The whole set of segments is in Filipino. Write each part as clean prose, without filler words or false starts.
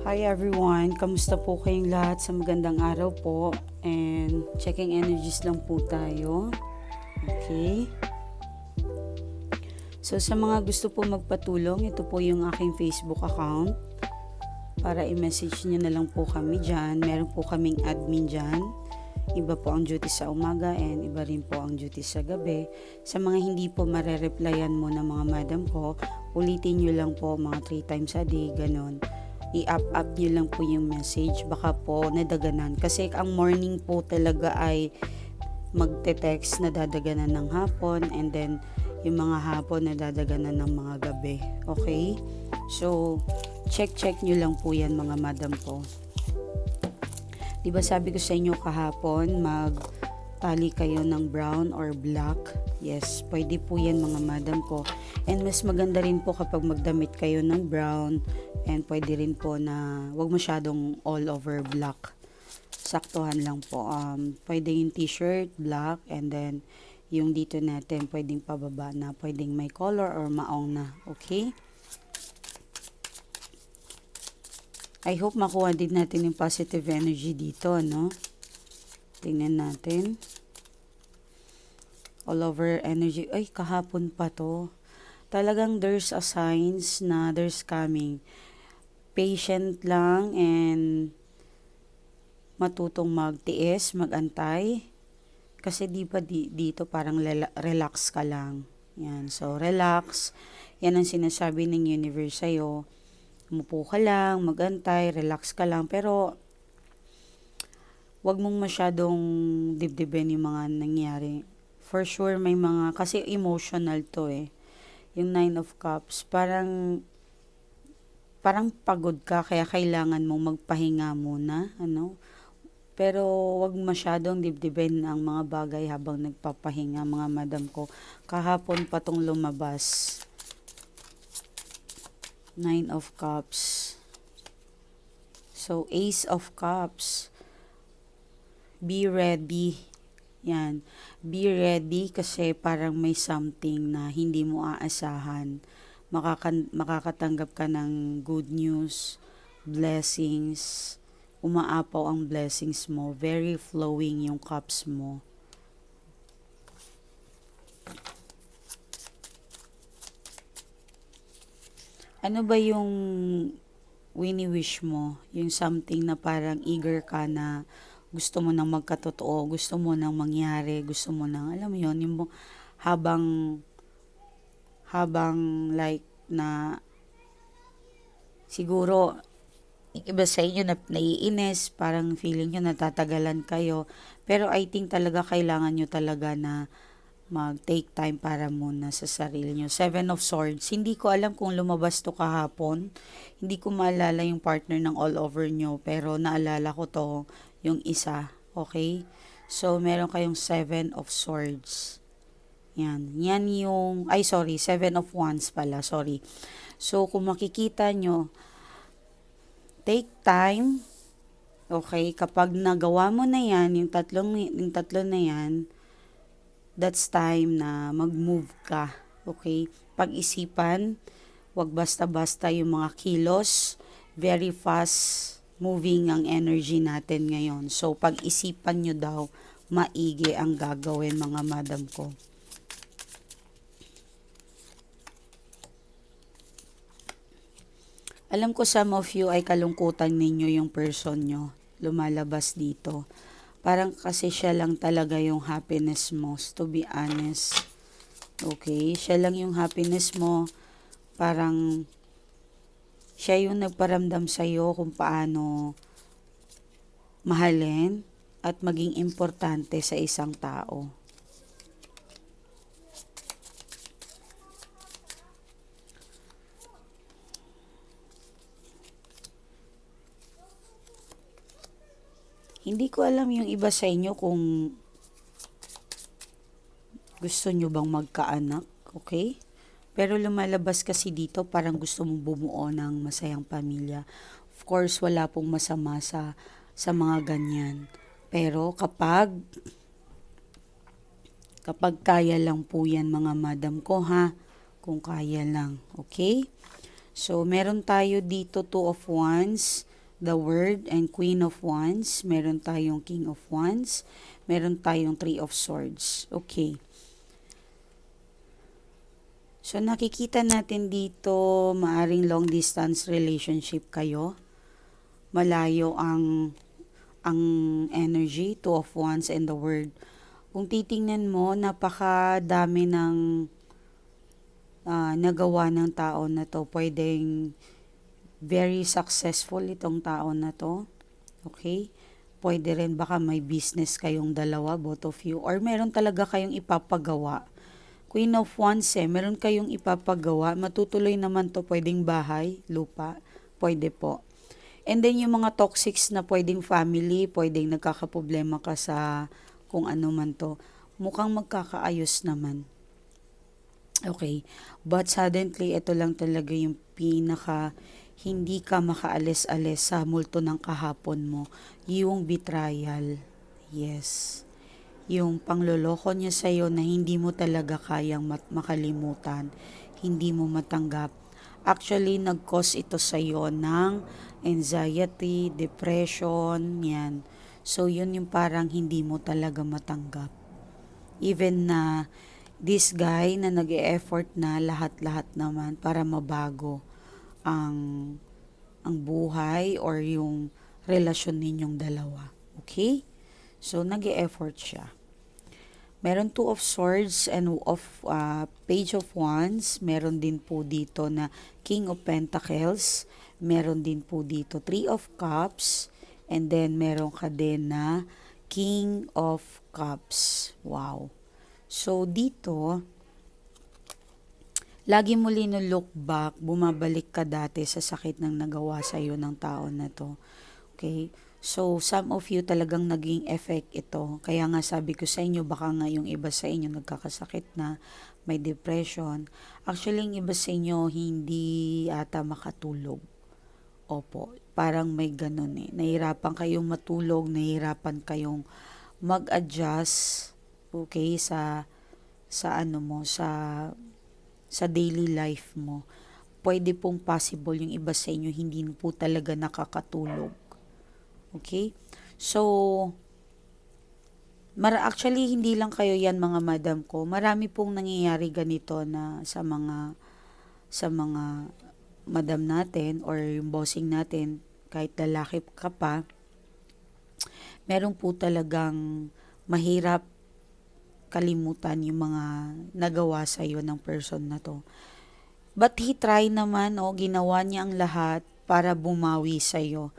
Hi everyone, kamusta po kayong lahat sa magandang araw po and checking energies lang po tayo. Okay. So sa mga gusto po magpatulong, ito po yung aking Facebook account. Para i-message nyo na lang po kami dyan. Meron po kaming admin dyan. Iba po ang duty sa umaga and iba rin po ang duty sa gabi. Sa mga hindi po marereplyan mo ng mga madam ko, ulitin nyo lang po mga 3 times a day, ganon. I-up nyo lang po yung message, baka po nadaganan. Kasi ang morning po talaga ay magte-text na dadaganan ng hapon and then yung mga hapon na dadaganan ng mga gabi. Okay? So, check nyo lang po yan mga madam ko. Diba sabi ko sa inyo kahapon, magtali kayo ng brown or black. Yes, pwede po yan mga madam ko. And mas maganda rin po kapag magdamit kayo ng brown. And pwede rin po na wag masyadong all over black. Saktuhan lang po. Pwede yung t-shirt, black. And then yung dito natin pwedeng pababa na. Pwedeng may color or maong na. Okay? I hope makuha din natin yung positive energy dito, no? Tingnan natin. All over energy. Ay, kahapon pa to. Talagang there's a signs na there's coming. Patient lang and matutong magtiis, magantay. Kasi di ba dito parang relax ka lang. Yan. So, relax. Yan ang sinasabi ng universe sa'yo. Umupo ka lang, magantay, relax ka lang. Pero, wag mong masyadong dibdibin yung mga nangyari. For sure, may mga, kasi emotional to eh. Yung 9 of Cups, parang pagod ka, kaya kailangan mong magpahinga muna, ano. Pero, wag masyadong dibdibin ang mga bagay habang nagpapahinga, mga madam ko. Kahapon pa tong lumabas. 9 of Cups. So, Ace of Cups. Be ready. Yan. Be ready kasi parang may something na hindi mo aasahan. Makakatanggap ka ng good news, blessings. Umaapaw ang blessings mo. Very flowing yung cups mo. Ano ba yung wini-wish mo? Yung something na parang eager ka na gusto mo nang magkatotoo, gusto mo nang mangyari, gusto mo nang, alam mo yun, yung habang, habang like na siguro, iba sa inyo na naiinis, parang feeling nyo natatagalan kayo. Pero I think talaga kailangan nyo talaga na mag-take time para muna sa sarili nyo. 7 of Swords. Hindi ko alam kung lumabas to kahapon. Hindi ko maalala yung partner ng all over nyo. Pero naalala ko to, yung isa. Okay? So, meron kayong 7 of Swords. Yan. Yan yung, ay sorry, 7 of Wands pala. Sorry. So, kung makikita nyo, take time. Okay? Kapag nagawa mo na yan, yung tatlo na yan, that's time na mag-move ka. Okay? Pag-isipan, wag basta-basta yung mga kilos. Very fast moving ang energy natin ngayon. So, pag-isipan nyo daw, maigi ang gagawin mga madam ko. Alam ko some of you ay kalungkutan ninyo yung person nyo. Lumalabas dito. Parang kasi siya lang talaga yung happiness mo, to be honest. Okay? Siya lang yung happiness mo. Parang siya yung nagparamdam sa'yo kung paano mahalin at maging importante sa isang tao. Hindi ko alam yung iba sa inyo kung gusto nyo bang magkaanak, okay? Pero lumalabas kasi dito parang gusto mong bumuo ng masayang pamilya. Of course, wala pong masama sa mga ganyan. Pero kapag kaya lang po yan mga madam ko ha, kung kaya lang, okay? So, meron tayo dito Two of Wands, the Word, and Queen of Wands. Meron tayong King of Wands. Meron tayong Three of Swords. Okay. So, nakikita natin dito, maaring long distance relationship kayo. Malayo ang energy, Two of Wands and the Word. Kung titingnan mo, napakadami ng nagawa ng tao na to. Pwedeng very successful itong tao na to. Okay? Pwede rin baka may business kayong dalawa, both of you. Or meron talaga kayong ipapagawa. Queen of Wands meron kayong ipapagawa. Matutuloy naman to, pwedeng bahay, lupa. Pwede po. And then yung mga toxics na pwedeng family, pwedeng nagkakaproblema ka sa kung ano man to. Mukhang magkakaayos naman. Okay. But suddenly, ito lang talaga yung pinaka hindi ka makaalis-alis sa multo ng kahapon mo. Yung betrayal. Yes. Yung pangloloko niya sa'yo na hindi mo talaga kayang makalimutan. Hindi mo matanggap. Actually, nag-cause ito sa'yo ng anxiety, depression, yan. So, yun yung parang hindi mo talaga matanggap. Even na this guy na nag-e-effort na lahat-lahat naman para mabago ang buhay or yung relasyon ninyong dalawa. Okay? So, nag-e-effort siya. Meron Two of Swords and Page of Wands. Meron din po dito na King of Pentacles. Meron din po dito Three of Cups. And then, meron ka din na King of Cups. Wow. So, dito, lagi mo look back, bumabalik ka dati sa sakit ng nagawa sa'yo ng tao na to. Okay? So, some of you talagang naging effect ito. Kaya nga sabi ko sa inyo, baka nga yung iba sa inyo nagkakasakit na, may depression. Actually, yung iba sa inyo hindi ata makatulog. Opo, parang may ganun Nahirapan kayong matulog, nahirapan kayong mag-adjust, okay, sa ano mo, sa daily life mo. Pwede pong possible yung iba sa inyo hindi po talaga nakakatulog. Okay? So, actually, hindi lang kayo yan mga madam ko. Marami pong nangyayari ganito na sa mga madam natin or yung bossing natin, kahit lalaki ka pa, meron po talagang mahirap kalimutan yung mga nagawa sa iyo ng person na to. But he try naman, ginawa niya ang lahat para bumawi sa iyo.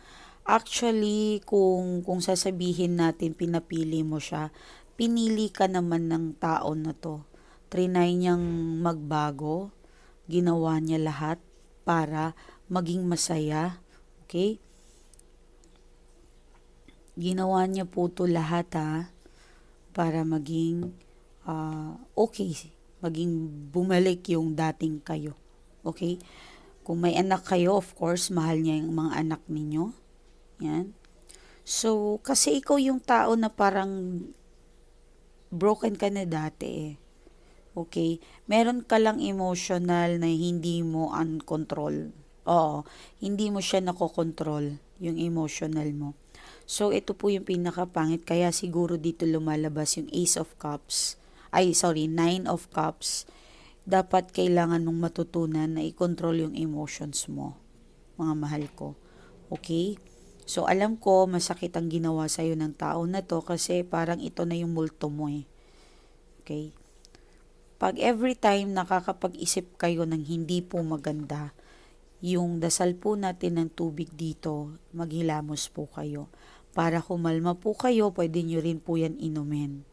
Actually, kung sasabihin natin pinapili mo siya, pinili ka naman ng tao na to. Trinay niyang magbago, ginawa niya lahat para maging masaya. Okay? Ginawa niya po to lahat para maging okay, maging bumalik yung dating kayo. Okay? Kung may anak kayo, of course, mahal niya yung mga anak ninyo. Yan. So, kasi ikaw yung tao na parang broken ka na dati Okay? Meron ka lang emotional na hindi mo uncontrol. Oo, hindi mo siya nakokontrol, yung emotional mo. So, ito po yung pinakapangit. Kaya siguro dito lumalabas yung Ace of Cups. Nine of Cups. Dapat kailangan mong matutunan na i-control yung emotions mo, mga mahal ko. Okay? So, alam ko, masakit ang ginawa sa'yo ng tao na to kasi parang ito na yung multo mo Okay? Pag every time nakakapag-isip kayo ng hindi po maganda, yung dasal po natin ng tubig dito, maghilamos po kayo. Para kumalma po kayo, pwede nyo rin po yan inumin.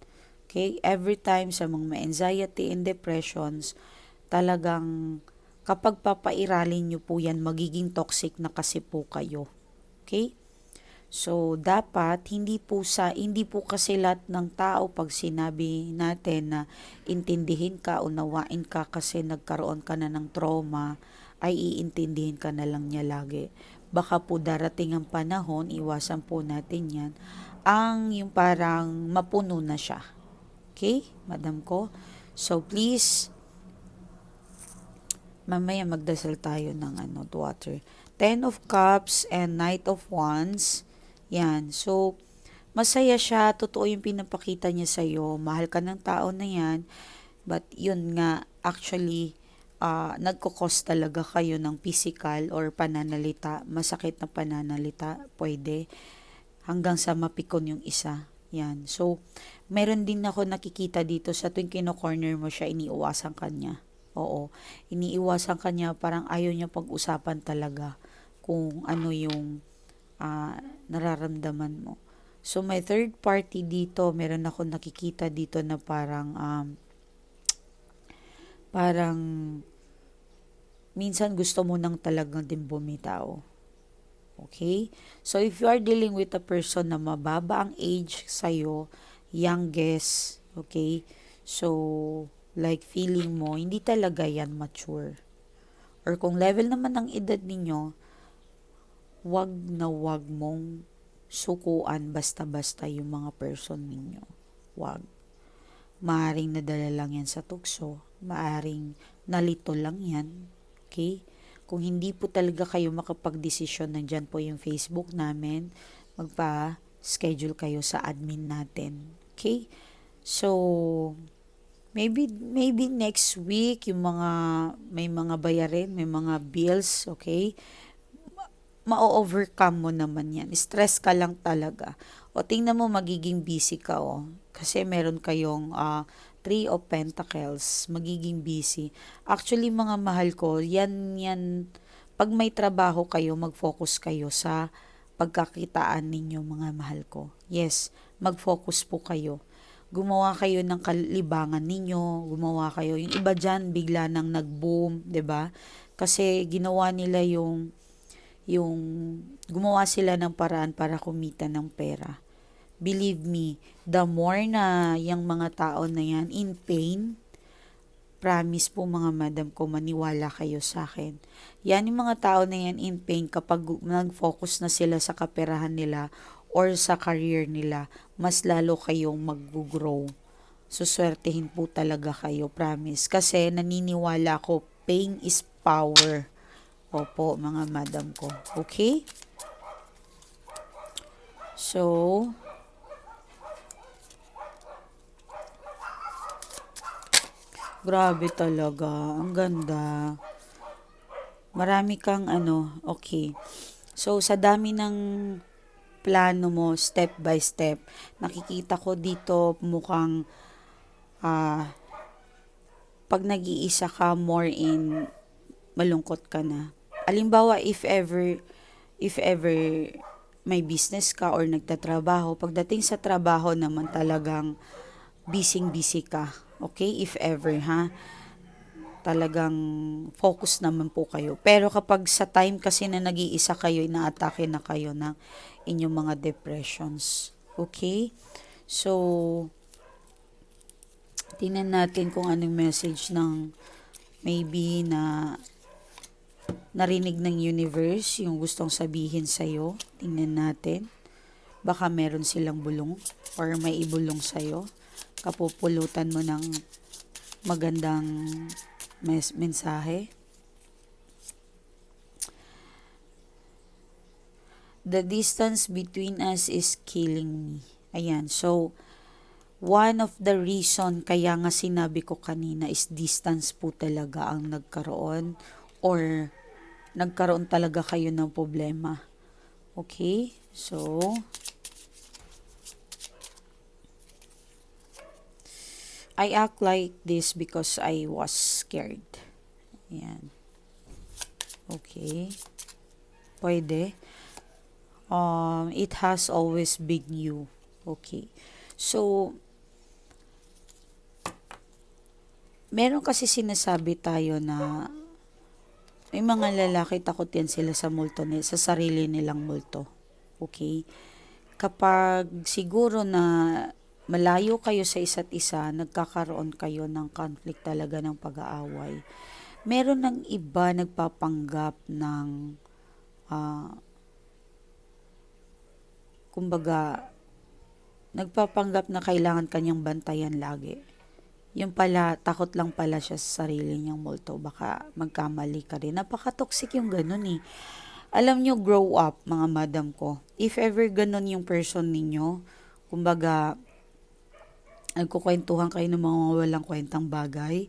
Okay? Every time sa mga anxiety and depressions, talagang kapag papairalin nyo po yan, magiging toxic na kasi po kayo. Okay? So, dapat hindi po kasi lahat ng tao pag sinabi natin na intindihin ka, unawain ka kasi nagkaroon ka na ng trauma, ay iintindihin ka na lang niya lagi. Baka po darating ang panahon, iwasan po natin yan, yung parang mapuno na siya. Okay, madam ko? So, please, Mamaya magdasal tayo ng water. Ten of Cups and Knight of Wands. Yan. So, masaya siya. Totoo yung pinapakita niya sa'yo. Mahal ka ng tao na yan. But, yun nga, actually, nagkukos talaga kayo ng physical or pananalita. Masakit na pananalita. Pwede. Hanggang sa mapikon yung isa. Yan. So, meron din ako nakikita dito sa tuwing kino-corner mo siya, iniiwasan ka niya. Oo. Iniiwasan ka niya, parang ayaw niya pag-usapan talaga kung ano yung nararamdaman mo. So, may third party dito, meron ako nakikita dito na parang minsan gusto mo nang talagang din bumitaw. Okay? So, if you are dealing with a person na mababa ang age sa'yo, youngest, okay? So, like feeling mo, hindi talaga yan mature. Or kung level naman ng edad ninyo, wag na wag mong sukuan basta-basta yung mga person ninyo. Wag. Maaring nadala lang yan sa tukso. Maaring nalito lang yan. Okay? Kung hindi po talaga kayo makapag-desisyon, nandyan po yung Facebook namin, magpa-schedule kayo sa admin natin. Okay? So, maybe next week, yung may mga bayarin, may mga bills, okay? Ma-overcome mo naman yan. Stress ka lang talaga. O tingnan mo, magiging busy ka, Kasi meron kayong Three of Pentacles, magiging busy. Actually, mga mahal ko, yan, pag may trabaho kayo, mag-focus kayo sa pagkakitaan ninyo, mga mahal ko. Yes, mag-focus po kayo. Gumawa kayo ng kalibangan ninyo, gumawa kayo. Yung iba dyan, bigla nang nag-boom, 'di ba? Kasi ginawa nila yung gumawa sila ng paraan para kumita ng pera. Believe me, the more na yung mga tao na yan in pain, promise po mga madam ko, maniwala kayo sa akin. Yan yung mga tao na yan in pain, kapag nag-focus na sila sa kaperahan nila or sa career nila, mas lalo kayong mag-grow. Suswertehin po talaga kayo, promise. Kasi naniniwala ko, pain is power. Opo, mga madam ko. Okay? So, grabe talaga. Ang ganda. Marami kang okay. So, sa dami ng plano mo, step by step, nakikita ko dito mukhang pag nag-iisa ka, more in malungkot ka na. Alimbawa, if ever may business ka or nagtatrabaho, pagdating sa trabaho naman talagang busy ka. Okay? If ever, ha? Talagang focus naman po kayo. Pero kapag sa time kasi na nag-iisa kayo, inaatake na kayo ng inyong mga depressions. Okay? So, tingnan natin kung anong message ng maybe na narinig ng universe, yung gustong sabihin sa'yo. Tingnan natin. Baka meron silang bulong or may ibulong sa'yo. Kapupulutan mo ng magandang mensahe. The distance between us is killing me. Ayan, so one of the reason kaya nga sinabi ko kanina is distance po talaga ang nagkaroon or nagkaroon talaga kayo ng problema. Okay? So, I act like this because I was scared. Ayan. Okay. Pwede. It has always been you. Okay. So, meron kasi sinasabi tayo na may mga lalaki takot yan sila sa multo sa sarili nilang multo. Okay? Kapag siguro na malayo kayo sa isa't isa, nagkakaroon kayo ng conflict talaga ng pag-aaway. Meron ng iba nagpapanggap ng kumbaga, nagpapanggap na kailangan kanyang bantayan lagi. Yung pala, takot lang pala siya sa sarili niyang multo. Baka magkamali ka rin. Napaka-toxic yung ganun eh. Alam nyo, grow up, mga madam ko. If ever ganun yung person ninyo, kumbaga, nagkukwentuhan kayo ng mga walang kwentang bagay,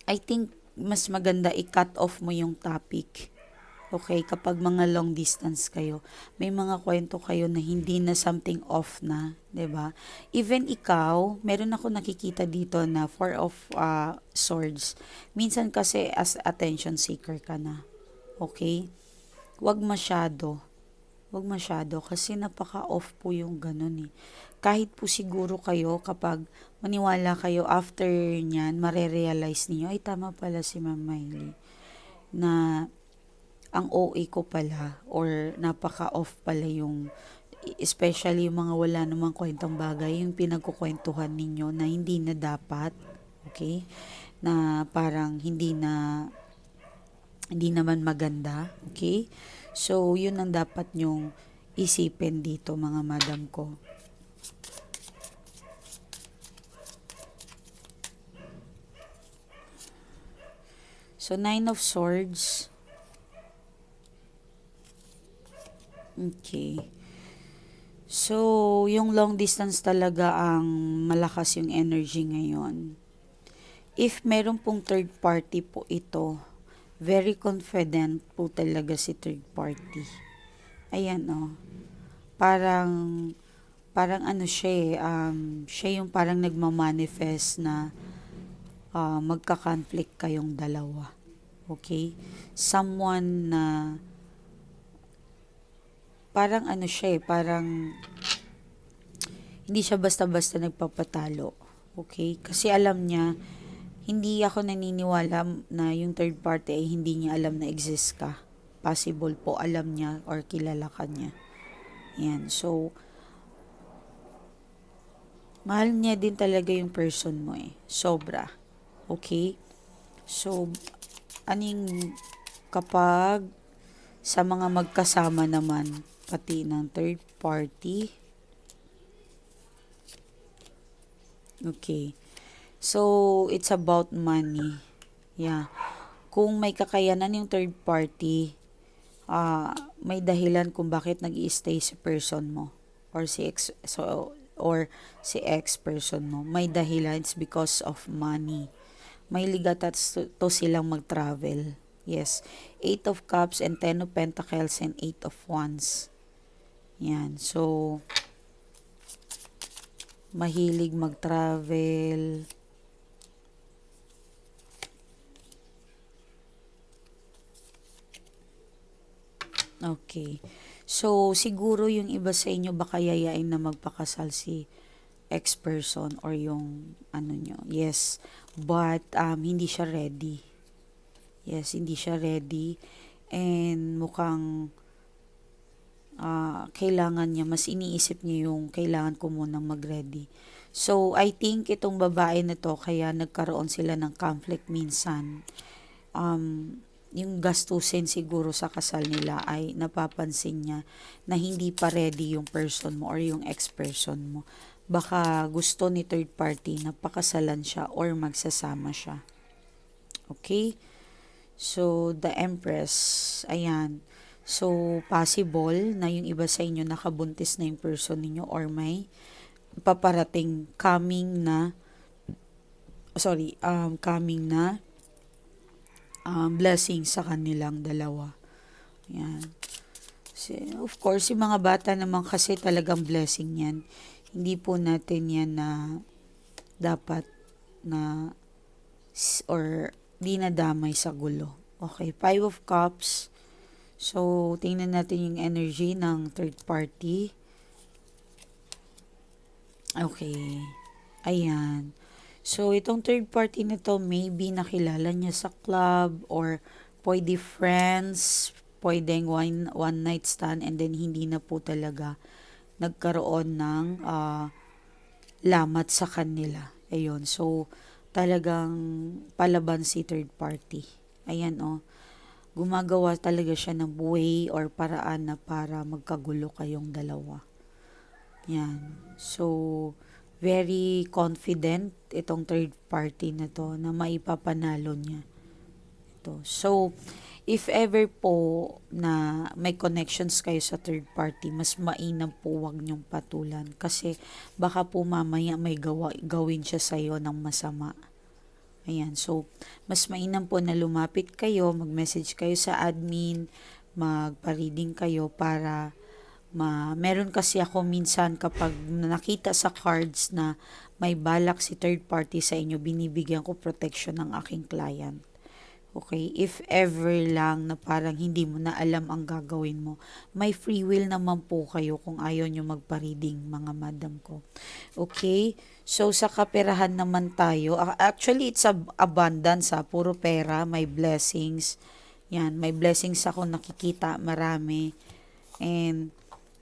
I think mas maganda i-cut off mo yung topic. Okay, kapag mga long distance kayo, may mga kwento kayo na hindi na something off na, 'di ba? Even ikaw, meron ako nakikita dito na Four of Swords. Minsan kasi as attention seeker ka na. Okay? Huwag masyado. Huwag masyado kasi napaka-off po yung ganun eh. Kahit po siguro kayo kapag maniwala kayo after nyan, marerealize niyo ay tama pala si Ma'am Miley na ang OA ko pala or napaka-off pala yung especially yung mga wala namang kwentang bagay, yung pinagkukwentuhan ninyo na hindi na dapat, okay? Na parang hindi naman maganda, okay? So, yun ang dapat nyong isipin dito mga madam ko. So, Nine of Swords. Okay. So, yung long distance talaga ang malakas yung energy ngayon. If meron pong third party po ito, very confident po talaga si third party. Ayan oh. Parang ano siya eh, siya yung parang nagmamanifest na magka-conflict kayong dalawa. Okay? Someone na parang ano siya eh, parang hindi siya basta-basta nagpapatalo. Okay? Kasi alam niya, hindi ako naniniwala na yung third party ay hindi niya alam na exist ka. Possible po alam niya or kilala ka niya. Yan. So, mahal niya din talaga yung person mo eh. Sobra. Okay? So, aning kapag sa mga magkasama naman, pati ng third party. Okay. So, it's about money. Yeah. Kung may kakayanan yung third party, may dahilan kung bakit nag-i-stay si person mo or si ex person mo. May dahilan, it's because of money. May ligatats to silang mag-travel. Yes. 8 of Cups and 10 of Pentacles and 8 of Wands. Yan. So, mahilig mag-travel. Okay. So, siguro yung iba sa inyo baka yayain na magpakasal si ex-person or yung ano nyo. Yes. But, hindi siya ready. Yes, hindi siya ready. And mukhang kailangan niya, mas iniisip niya yung kailangan ko munang mag-ready. So, I think itong babae na to, kaya nagkaroon sila ng conflict minsan. Yung gastusin siguro sa kasal nila ay napapansin niya na hindi pa ready yung person mo or yung ex-person mo. Baka gusto ni third party na pakasalan siya or magsasama siya. Okay? So, the Empress, ayan. So, possible na yung iba sa inyo nakabuntis na yung person ninyo or may paparating coming na blessing sa kanilang dalawa. Yan. So, of course, yung mga bata naman kasi talagang blessing yan. Hindi po natin yan na dapat na or di nadamay sa gulo. Okay, 5 of Cups. So, tingnan natin yung energy ng third party. Okay. Ayan. So, itong third party nito, maybe nakilala niya sa club or pwede friends, pwedeng one night stand and then hindi na po talaga nagkaroon ng lamat sa kanila. Ayun. So, talagang palaban si third party. Ayan oh. Gumagawa talaga siya ng way or paraan na para magkagulo kayong dalawa. Yan. So, very confident itong third party na to na maipapanalo niya ito. So, if ever po na may connections kayo sa third party, mas mainam po wag niyong patulan kasi baka po mamaya may gawin siya sa'yo ng masama. Ayan, so mas mainam po na lumapit kayo, mag-message kayo sa admin, magpa-reading kayo para meron kasi ako minsan kapag nakita sa cards na may balak si third party sa inyo, binibigyan ko protection ng aking client. Okay, if ever lang na parang hindi mo na alam ang gagawin mo, may free will naman po kayo kung ayaw nyo magpa-reading, mga madam ko. Okay, so sa kaperahan naman tayo, actually it's abundance puro pera, may blessings. Yan, may blessings ako nakikita, marami. And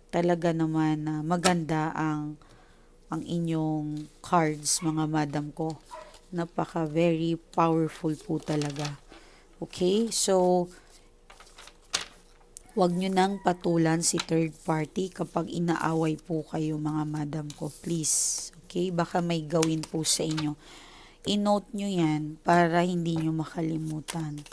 talaga naman maganda ang inyong cards, mga madam ko. Napaka very powerful po talaga. Okay, so wag nyo nang patulan si third party kapag inaaway po kayo, mga madam ko, please. Okay, baka may gawin po sa inyo. I-note nyo yan para hindi nyo makalimutan.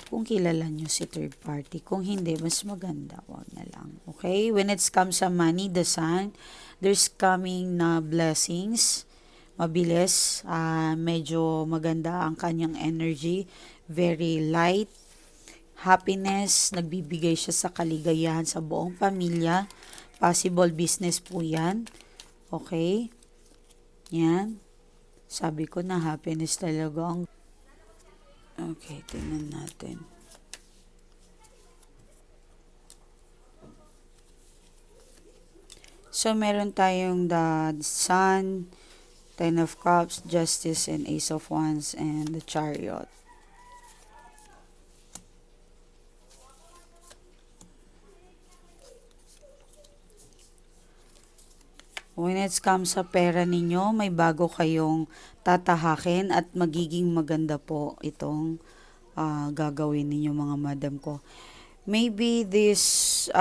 Kung kilala nyo si third party. Kung hindi, mas maganda, wag na lang. Okay, when it comes sa money, the sun, there's coming na blessings. Mabilis, medyo maganda ang kanyang energy, very light, happiness, nagbibigay siya sa kaligayahan sa buong pamilya, possible business po yan, okay, yan, sabi ko na happiness talaga ang, okay, tingnan natin. So, meron tayong the sun, Ten of Cups, Justice, and Ace of Wands, and the Chariot. When it comes sa pera ninyo, may bago kayong tatahakin at magiging maganda po itong gagawin ninyo, mga madam ko. Maybe this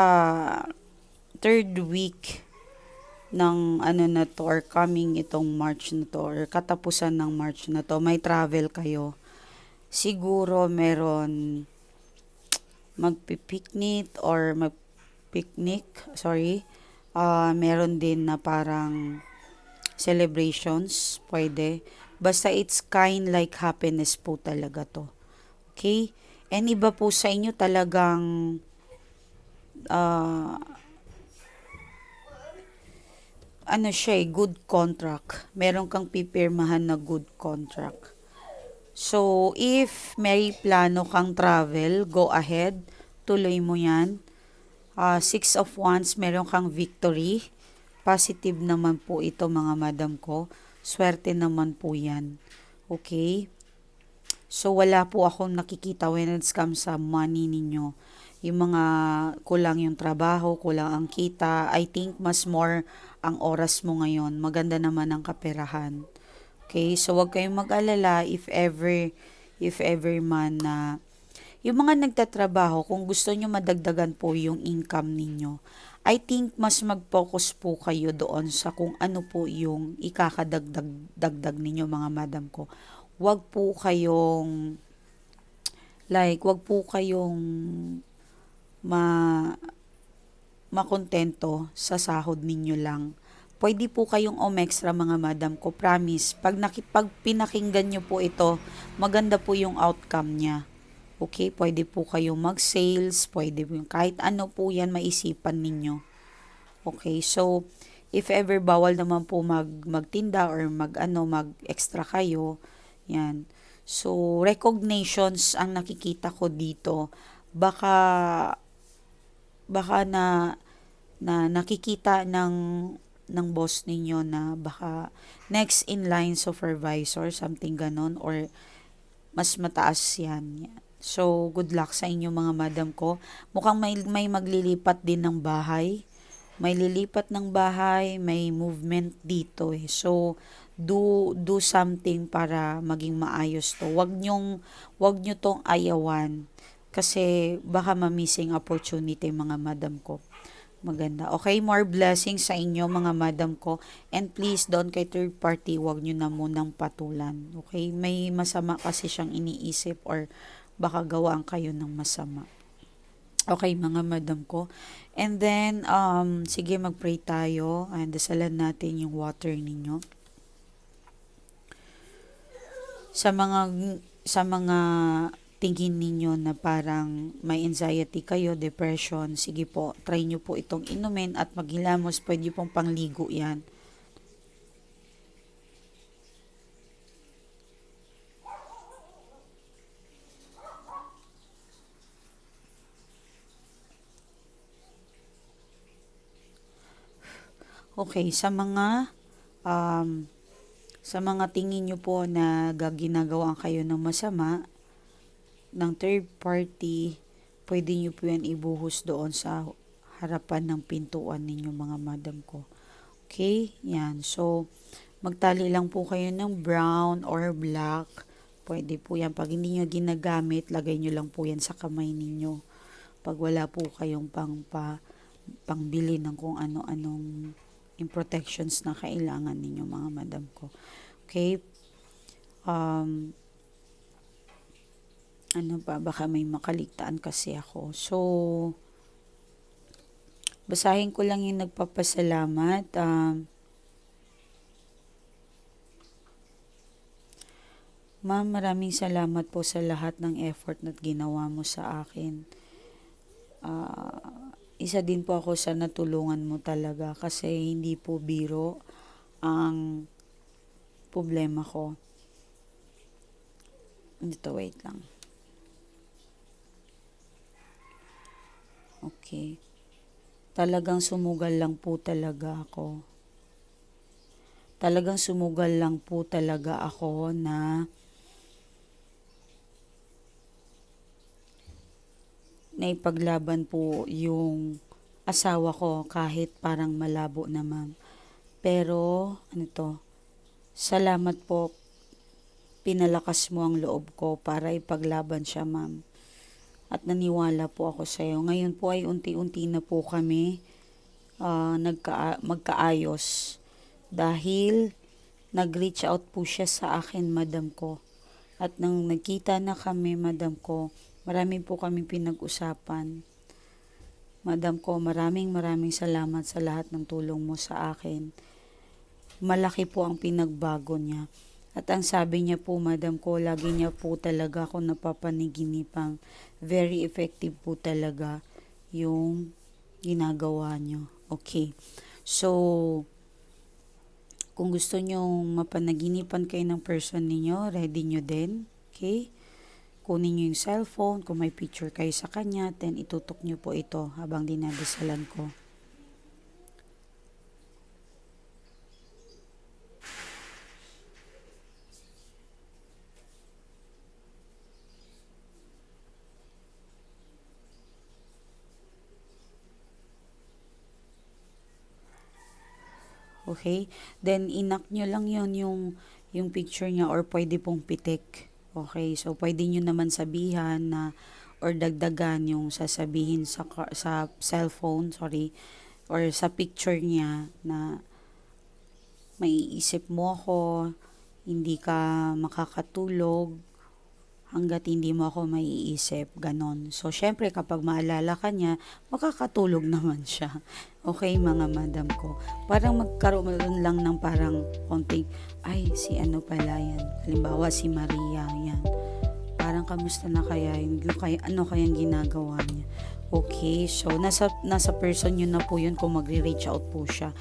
third week ng na to or coming itong March na to or katapusan ng March na to, may travel kayo. Siguro meron magpipiknik or meron din na parang celebrations, pwede. Basta it's kind like happiness po talaga to. Okay? And iba po sa inyo talagang good contract. Meron kang pipirmahan na good contract. So, if may plano kang travel, go ahead. Tuloy mo yan. Six of Wands, meron kang victory. Positive naman po ito, mga madam ko. Swerte naman po yan. Okay? So, wala po akong nakikita when it comes sa money ninyo. Yung mga kulang yung trabaho, kulang ang kita. I think mas more ang oras mo ngayon. Maganda naman ang kaperahan. Okay? So, wag kayong mag-alala if ever man na yung mga nagtatrabaho, kung gusto nyo madagdagan po yung income ninyo, I think mas mag-focus po kayo doon sa kung ano po yung ikakadagdag ninyo, mga madam ko. Wag po kayong makontento sa sahod ninyo lang. Pwede po kayong umextra, mga madam ko, promise. Pag pinakinggan nyo po ito, maganda po yung outcome niya. Okay, pwede po kayong mag-sales, pwede po yung kahit ano po yan maisipan ninyo. Okay, so if ever bawal naman po magtinda or mag-extra kayo, yan. So, recognitions ang nakikita ko dito. Baka na nakikita ng boss ninyo na baka next in line supervisor, something ganon, or mas mataas yan. So, good luck sa inyo, mga madam ko. Mukhang may maglilipat din ng bahay. May lilipat ng bahay, may movement dito eh. So, do something para maging maayos to. Wag nyo tong ayawan kasi baka ma-missing opportunity, mga madam ko. maganda. Okay, more blessings sa inyo mga madam ko. And please, doon kay third party, wag nyo na munang patulan. Okay, may masama kasi siyang iniisip or baka gawaan kayo ng masama. Okay, mga madam ko. And then, sige, mag-pray tayo. And dasalan natin yung water ninyo. Sa mga tingin ninyo na parang may anxiety kayo, depression, sige po, try nyo po itong inumin at maghilamos, pwede pong pangligo yan. Okay, sa mga tingin nyo po na ginagawa kayo ng masama, ng third party, pwede nyo po yan ibuhos doon sa harapan ng pintuan ninyo mga madam ko. Okay? Yan. So, magtali lang po kayo ng brown or black. Pwede po yan. Pag hindi nyo ginagamit, lagay nyo lang po yan sa kamay ninyo. Pag wala po kayong pangbili ng kung ano-anong protections na kailangan ninyo mga madam ko. Okay? Ano pa, baka may makaligtaan kasi ako. So, basahin ko lang yung nagpapasalamat. Ma'am, maraming salamat po sa lahat ng effort na ginawa mo sa akin. Isa din po ako sa natulungan mo talaga kasi hindi po biro ang problema ko. Dito, wait lang. Okay. Talagang sumugal lang po talaga ako. Talagang sumugal lang po talaga ako na naipaglaban po yung asawa ko kahit parang malabo na ma'am. Pero, salamat po, pinalakas mo ang loob ko para ipaglaban siya ma'am. At naniwala po ako sa iyo. Ngayon po ay unti-unti na po kami magkaayos. Dahil nag-reach out po siya sa akin, madam ko. At nang nagkita na kami, madam ko, marami po kami pinag-usapan. Madam ko, maraming salamat sa lahat ng tulong mo sa akin. Malaki po ang pinagbago niya. At ang sabi niya po, madam ko, lagi niya po talaga ako napapaniginipang. Very effective po talaga yung ginagawa niyo. Okay. So, kung gusto niyo mapanaginipan kayo ng person niyo, ready niyo din. Okay? Kunin niyo yung cellphone. Kung may picture kayo sa kanya, then itutok niyo po ito habang dinadasalan ko. Okay? Then, inak nyo lang yon yung picture niya or pwede pong pitik. Okay? So, pwede nyo naman sabihan na or dagdagan yung sasabihin sa cellphone, or sa picture niya na maiisip mo ako, hindi ka makakatulog, hanggat hindi mo ako maiisip, ganon. So, syempre, kapag maalala ka niya, makakatulog naman siya. Okay, mga madam ko. Parang magkaroon lang ng parang konting, ay, si ano pala yan. Halimbawa, si Maria, yan. Parang kamusta na kaya yun? Ano kayang ginagawa niya? Okay, so nasa person yun na po yun kung magre-reach out po siya.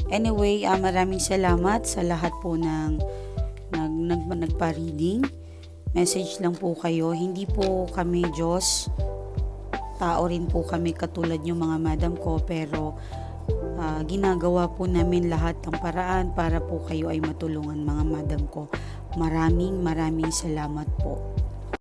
Anyway, maraming salamat sa lahat po ng nagpa-reading. Message lang po kayo. Hindi po kami Diyos. Tao rin po kami katulad yung mga madam ko. Pero ginagawa po namin lahat ng paraan para po kayo ay matulungan mga madam ko. Maraming salamat po.